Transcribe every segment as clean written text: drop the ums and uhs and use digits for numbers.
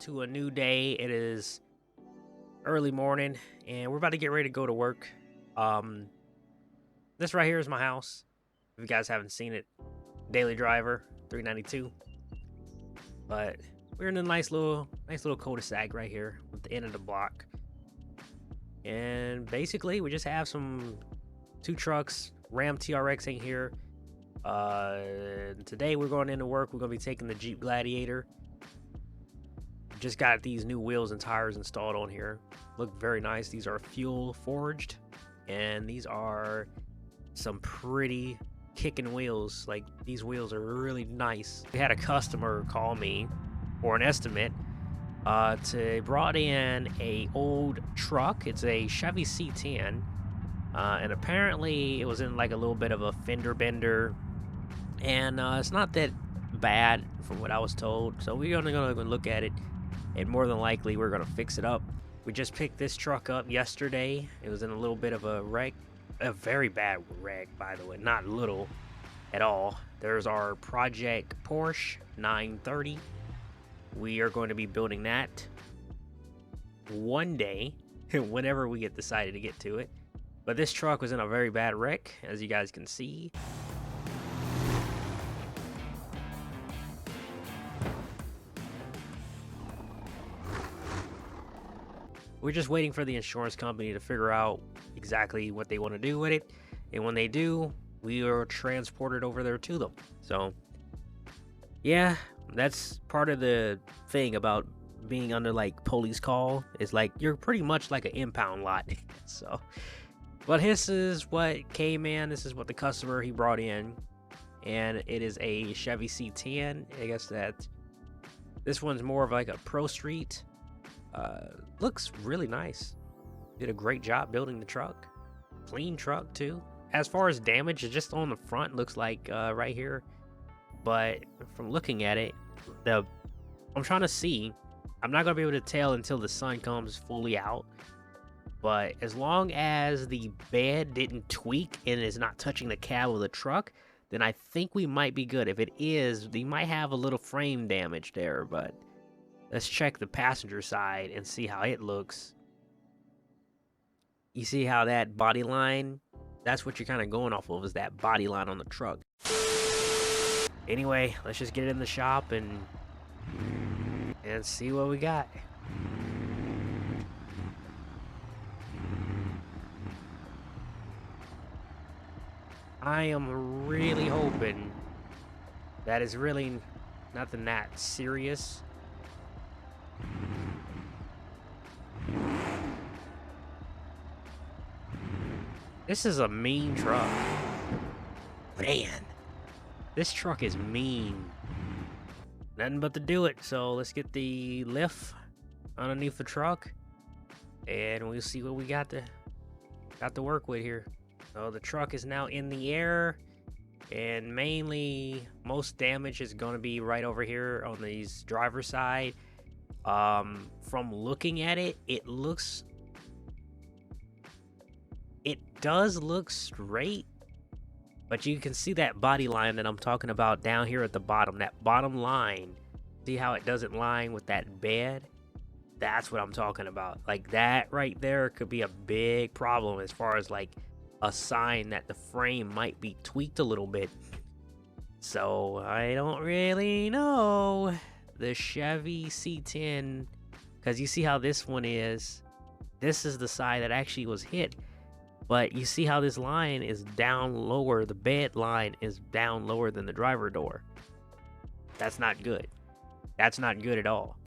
to a new day. It is early morning and we're about to get ready to go to work. This right here is my house. If you guys haven't seen it, Daily Driver 392. But we're in a nice little cul-de-sac right here at the end of the block. And basically we just have two trucks. Ram TRX ain't here. Today we're going into work. We're gonna be taking the Jeep Gladiator. Just got these new wheels and tires installed on here. Look very nice. These are fuel forged, and these are some pretty kicking wheels. Like, these wheels are really nice. We had a customer call me for an estimate. Brought in a old truck. It's a Chevy C10, and apparently it was in like a little bit of a fender bender, and it's not that bad from what I was told. So we're gonna go look at it, and more than likely we're gonna fix it up. We just picked this truck up yesterday. It was in a little bit of a wreck, a very bad wreck, by the way, not little at all. There's our Project Porsche 930. We are going to be building that one day, whenever we decided to get to it. But this truck was in a very bad wreck, as you guys can see. We're just waiting for the insurance company to figure out exactly what they want to do with it. And when they do, we are transported over there to them. So, yeah, that's part of the thing about being under like police call. Is like you're pretty much like an impound lot. So, but this is what came in. This is what the customer he brought in, and it is a Chevy C10. I guess that this one's more of like a Pro Street. Looks really nice. Did a great job building the truck. Clean truck too. As far as damage, it's just on the front. Looks like right here. But from looking at it, I'm trying to see. I'm not gonna be able to tell until the sun comes fully out. But as long as the bed didn't tweak and is not touching the cab of the truck, then I think we might be good. If it is, we might have a little frame damage there, but let's check the passenger side and see how it looks. You see how that body line, that's what you're kind of going off of, is that body line on the truck. Anyway, let's just get it in the shop and see what we got. I am really hoping that it's really nothing that serious. This is a mean truck. Man, this truck is mean. Nothing but to do it. So let's get the lift underneath the truck, and we'll see what we got to work with here. So the truck is now in the air, and mainly most damage is going to be right over here on the driver's side. From looking at it, it does look straight, but you can see that body line that I'm talking about down here at the bottom. That bottom line, see how it doesn't line with that bed? That's what I'm talking about. Like, that right there could be a big problem as far as like a sign that the frame might be tweaked a little bit. So I don't really know. The Chevy C10, because you see how this one is. This is the side that actually was hit. But you see how this line is down lower. The bed line is down lower than the driver door. That's not good. That's not good at all.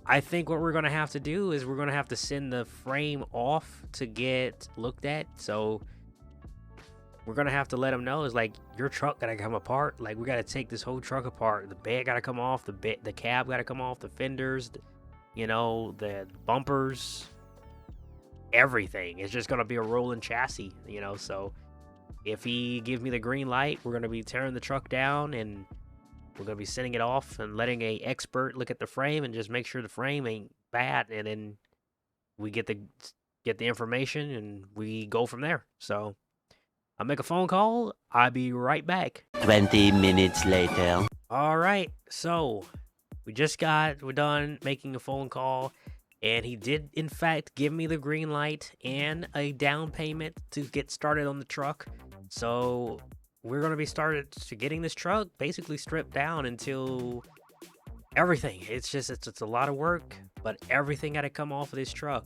I think what we're going to have to do is we're going to have to send the frame off to get looked at. So we're going to have to let them know, is like, your truck got to come apart. Like, we got to take this whole truck apart. The bed got to come off. The cab got to come off. The fenders, the bumpers, everything. It's just going to be a rolling chassis, So if he gives me the green light, we're going to be tearing the truck down, and we're going to be sending it off and letting an expert look at the frame and just make sure the frame ain't bad. And then we get the information and we go from there. So I'll make a phone call. I'll be right back. 20 minutes later. All right, so we're done making a phone call, and he did in fact give me the green light and a down payment to get started on the truck. So we're gonna be started to getting this truck basically stripped down until everything. It's a lot of work, but everything got to come off of this truck.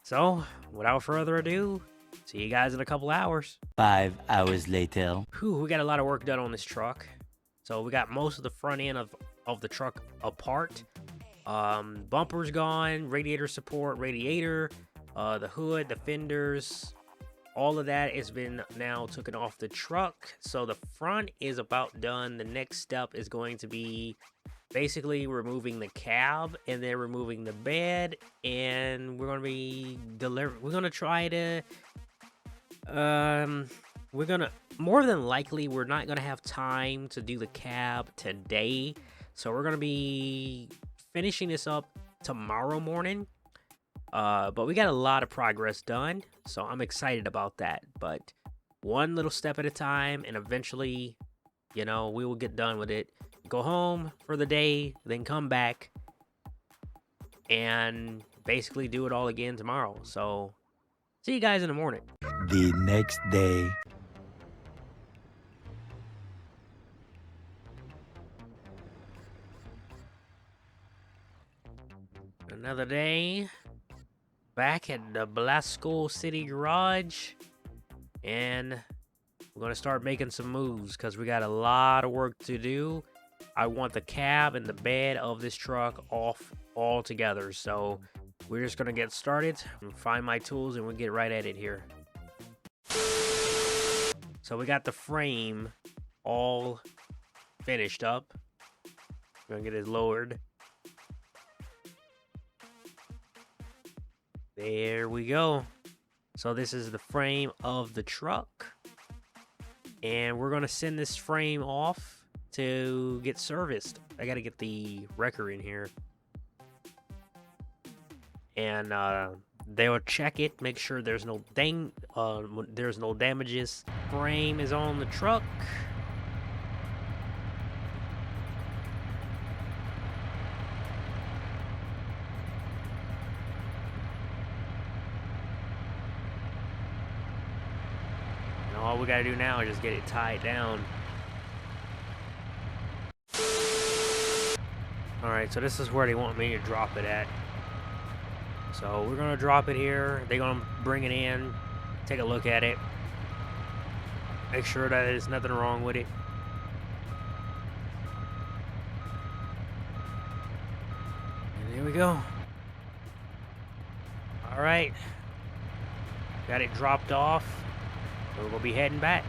So without further ado, see you guys in a couple hours. 5 hours later. Whew, we got a lot of work done on this truck. So we got most of the front end of the truck apart. Bumper's gone, radiator support, radiator, the hood, the fenders, all of that has been now taken off the truck. So the front is about done. The next step is going to be basically removing the cab and then removing the bed, and we're going to be we're going to try to we're going to more than likely we're not going to have time to do the cab today, so we're going to be finishing this up tomorrow morning. But we got a lot of progress done, so I'm excited about that. But one little step at a time, and eventually, we will get done with it. Go home for the day, then come back and basically do it all again tomorrow. So, see you guys in the morning. The next day. Another day back at the Blasco City Garage, and we're going to start making some moves because we got a lot of work to do. I want the cab and the bed of this truck off altogether, so we're just going to get started and find my tools, and we'll get right at it here. So we got the frame all finished up. We're going to get it lowered. There we go. So this is the frame of the truck, and we're going to send this frame off to get serviced. I got to get the wrecker in here, and they will check it, make sure there's no damages. Frame is on the truck. And all we got to do now is just get it tied down. Alright, so this is where they want me to drop it at. So we're going to drop it here. They're going to bring it in, take a look at it, make sure that there's nothing wrong with it. And here we go. Alright. Got it dropped off. So we're going to be heading back.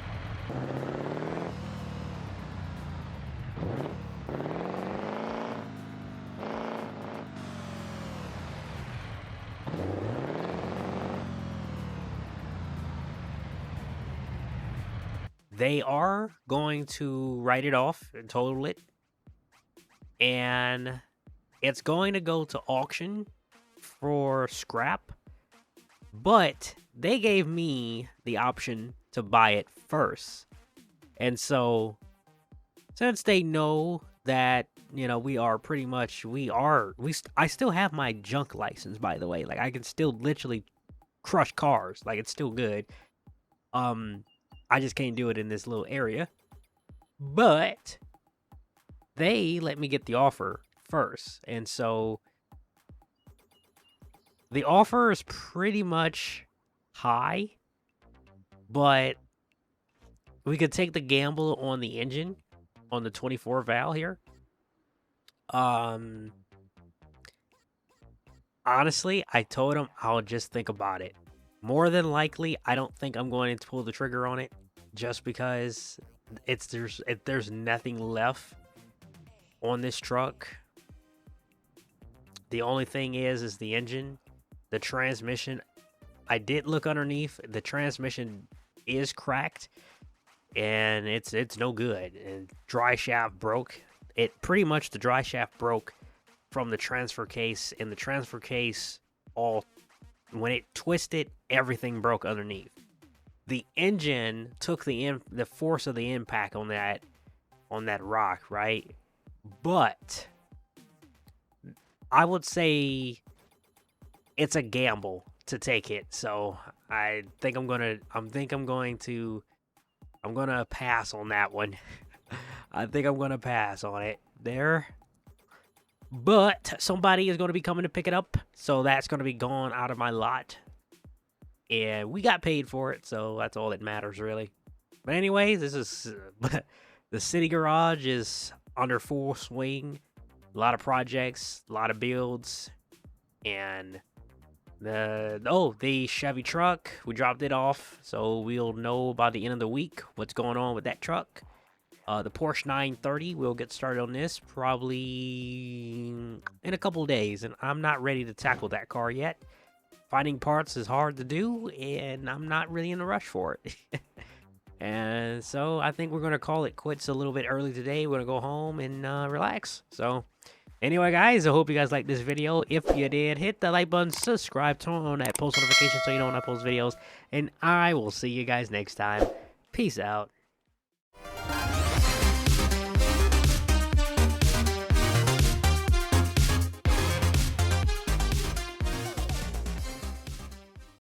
They are going to write it off and total it, and it's going to go to auction for scrap, but they gave me the option to buy it first. And so since they know that, I still have my junk license, by the way. Like, I can still literally crush cars. Like, it's still good. I just can't do it in this little area. But they let me get the offer first. And so the offer is pretty much high, but we could take the gamble on the engine, on the 24 valve here. Honestly, I told him I'll just think about it. More than likely, I don't think I'm going to pull the trigger on it, just because there's nothing left on this truck. The only thing is the engine, the transmission. I did look underneath. The transmission is cracked, and it's no good. And dry shaft broke. The dry shaft broke from the transfer case, and the transfer case when it twisted, everything broke underneath. The engine took the force of the impact on that rock, right? But I would say it's a gamble to take it. So I think I'm going to pass on that one. I think I'm going to pass on it there. But somebody is going to be coming to pick it up, so that's going to be gone out of my lot. And we got paid for it, so that's all that matters, really. But anyway, this is the city garage is under full swing. A lot of projects, a lot of builds, and the Chevy truck, we dropped it off, so we'll know by the end of the week what's going on with that truck. The Porsche 930, we'll get started on this probably in a couple days, and I'm not ready to tackle that car yet. Finding parts is hard to do, and I'm not really in a rush for it. And so I think we're going to call it quits a little bit early today. We're going to go home and relax. So anyway, guys, I hope you guys liked this video. If you did, hit the like button, subscribe, turn on that post notification so you know when I post videos, and I will see you guys next time. Peace out.